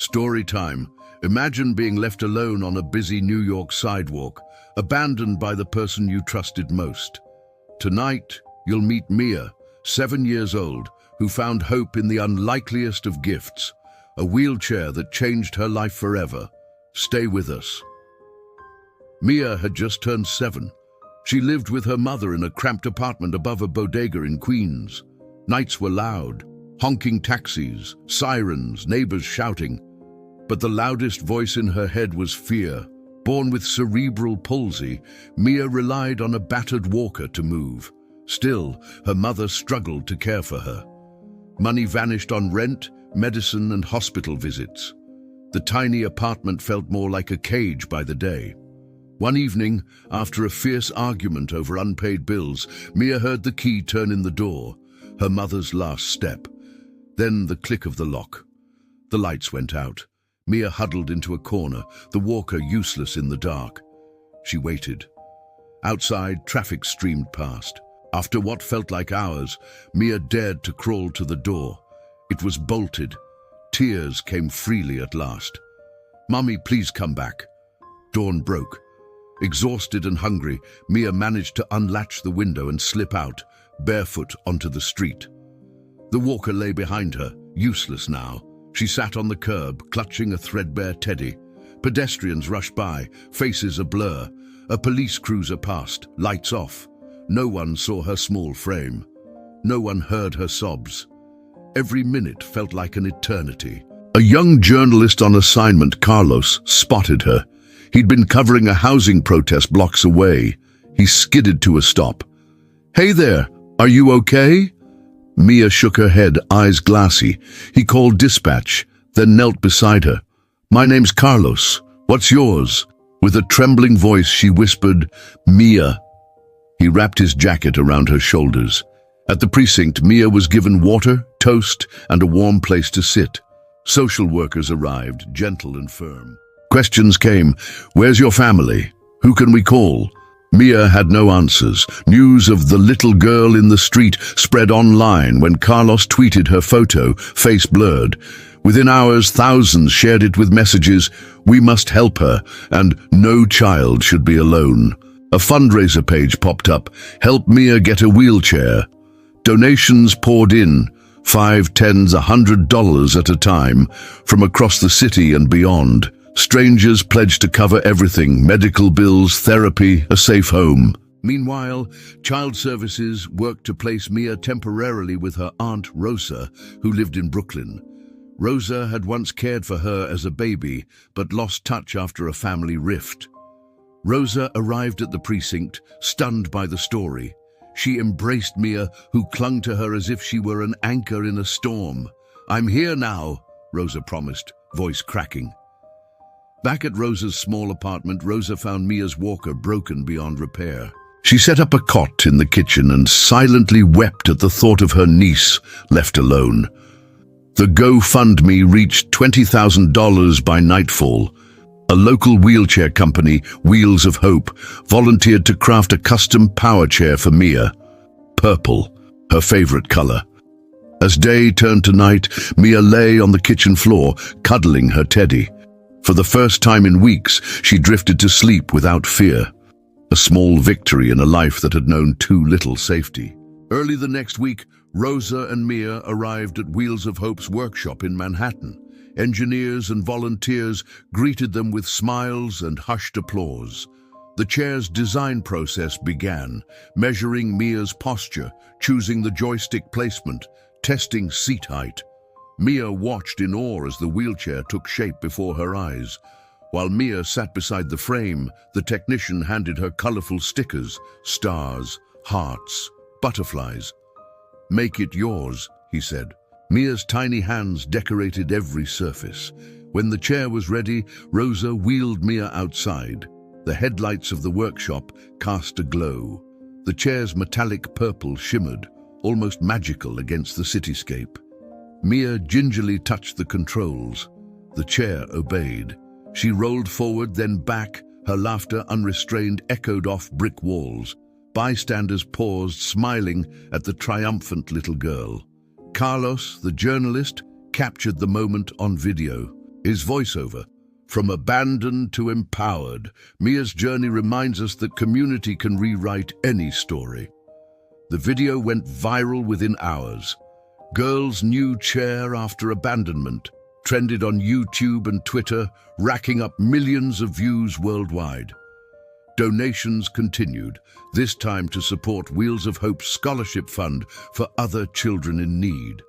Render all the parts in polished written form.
Story time. Imagine being left alone on a busy New York sidewalk, abandoned by the person you trusted most. Tonight, you'll meet Mia, 7 years old, who found hope in the unlikeliest of gifts, a wheelchair that changed her life forever. Stay with us. Mia had just turned 7. She lived with her mother in a cramped apartment above a bodega in Queens. Nights were loud, honking taxis, sirens, neighbors shouting. But the loudest voice in her head was fear. Born with cerebral palsy, Mia relied on a battered walker to move. Still, her mother struggled to care for her. Money vanished on rent, medicine, and hospital visits. The tiny apartment felt more like a cage by the day. One evening, after a fierce argument over unpaid bills, Mia heard the key turn in the door, her mother's last step. Then the click of the lock. The lights went out. Mia huddled into a corner, the walker useless in the dark. She waited. Outside, traffic streamed past. After what felt like hours, Mia dared to crawl to the door. It was bolted. Tears came freely at last. "Mommy, please come back." Dawn broke. Exhausted and hungry, Mia managed to unlatch the window and slip out, barefoot onto the street. The walker lay behind her, useless now. She sat on the curb, clutching a threadbare teddy. Pedestrians rushed by, faces a blur. A police cruiser passed, lights off. No one saw her small frame. No one heard her sobs. Every minute felt like an eternity. A young journalist on assignment, Carlos, spotted her. He'd been covering a housing protest blocks away. He skidded to a stop. "Hey there, are you okay?" Mia shook her head, eyes glassy. He called dispatch, then knelt beside her. "My name's Carlos. What's yours?" With a trembling voice, she whispered, "Mia." He wrapped his jacket around her shoulders. At the precinct, Mia was given water, toast, and a warm place to sit. Social workers arrived, gentle and firm. Questions came. "Where's your family? Who can we call?" Mia had no answers. News of the little girl in the street spread online when Carlos tweeted her photo, face blurred. Within hours, thousands shared it with messages, "We must help her," and "No child should be alone." A fundraiser page popped up, "Help Mia get a wheelchair." Donations poured in, $5, $10, $100 at a time, from across the city and beyond. Strangers pledged to cover everything: medical bills, therapy, a safe home. Meanwhile, Child Services worked to place Mia temporarily with her aunt Rosa, who lived in Brooklyn. Rosa had once cared for her as a baby, but lost touch after a family rift. Rosa arrived at the precinct, stunned by the story. She embraced Mia, who clung to her as if she were an anchor in a storm. "I'm here now," Rosa promised, voice cracking. Back at Rosa's small apartment, Rosa found Mia's walker broken beyond repair. She set up a cot in the kitchen and silently wept at the thought of her niece left alone. The GoFundMe reached $20,000 by nightfall. A local wheelchair company, Wheels of Hope, volunteered to craft a custom power chair for Mia. Purple, her favorite color. As day turned to night, Mia lay on the kitchen floor, cuddling her teddy. For the first time in weeks, she drifted to sleep without fear. A small victory in a life that had known too little safety. Early the next week, Rosa and Mia arrived at Wheels of Hope's workshop in Manhattan. Engineers and volunteers greeted them with smiles and hushed applause. The chair's design process began, measuring Mia's posture, choosing the joystick placement, testing seat height. Mia watched in awe as the wheelchair took shape before her eyes. While Mia sat beside the frame, the technician handed her colorful stickers, stars, hearts, butterflies. "Make it yours," he said. Mia's tiny hands decorated every surface. When the chair was ready, Rosa wheeled Mia outside. The headlights of the workshop cast a glow. The chair's metallic purple shimmered, almost magical against the cityscape. Mia gingerly touched the controls. The chair obeyed. She rolled forward, then back. Her laughter, unrestrained, echoed off brick walls. Bystanders paused, smiling at the triumphant little girl. Carlos, the journalist, captured the moment on video. is voiceover. From abandoned to empowered, Mia's journey reminds us that community can rewrite any story. The video went viral within hours. Girl's new chair after abandonment trended on YouTube and Twitter, racking up millions of views worldwide. Donations continued, this time to support Wheels of Hope's scholarship fund for other children in need.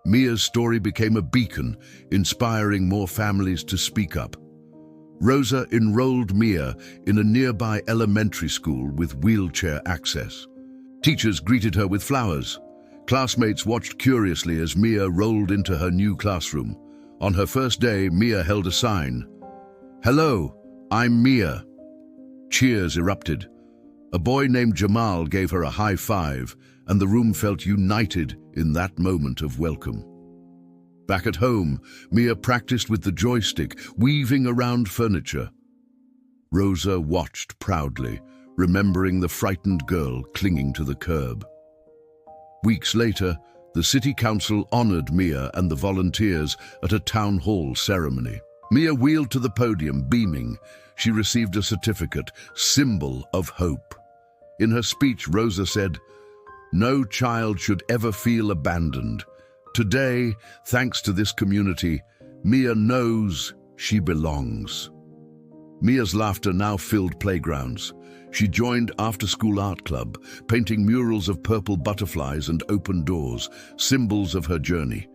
Mia's story became a beacon, inspiring more families to speak up. Rosa enrolled Mia in a nearby elementary school with wheelchair access. Teachers greeted her with flowers. Classmates watched curiously as Mia rolled into her new classroom. On her first day, Mia held a sign. "Hello, I'm Mia." Cheers erupted. A boy named Jamal gave her a high five, and the room felt united in that moment of welcome. Back at home, Mia practiced with the joystick, weaving around furniture. Rosa watched proudly, remembering the frightened girl clinging to the curb. Weeks later, the city council honored Mia and the volunteers at a town hall ceremony. Mia wheeled to the podium, beaming. She received a certificate, symbol of hope. In her speech, Rosa said, "No child should ever feel abandoned. Today, thanks to this community, Mia knows she belongs." Mia's laughter now filled playgrounds. She joined after-school art club, painting murals of purple butterflies and open doors, symbols of her journey.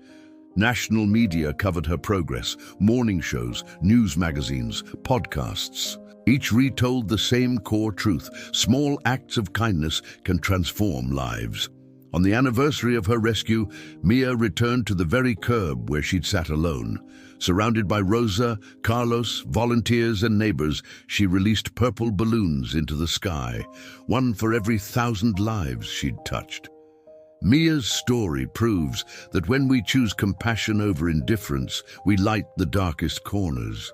National media covered her progress, morning shows, news magazines, podcasts. Each retold the same core truth: small acts of kindness can transform lives. On the anniversary of her rescue, Mia returned to the very curb where she'd sat alone. Surrounded by Rosa, Carlos, volunteers and neighbors, she released purple balloons into the sky, one for every 1,000 lives she'd touched. Mia's story proves that when we choose compassion over indifference, we light the darkest corners.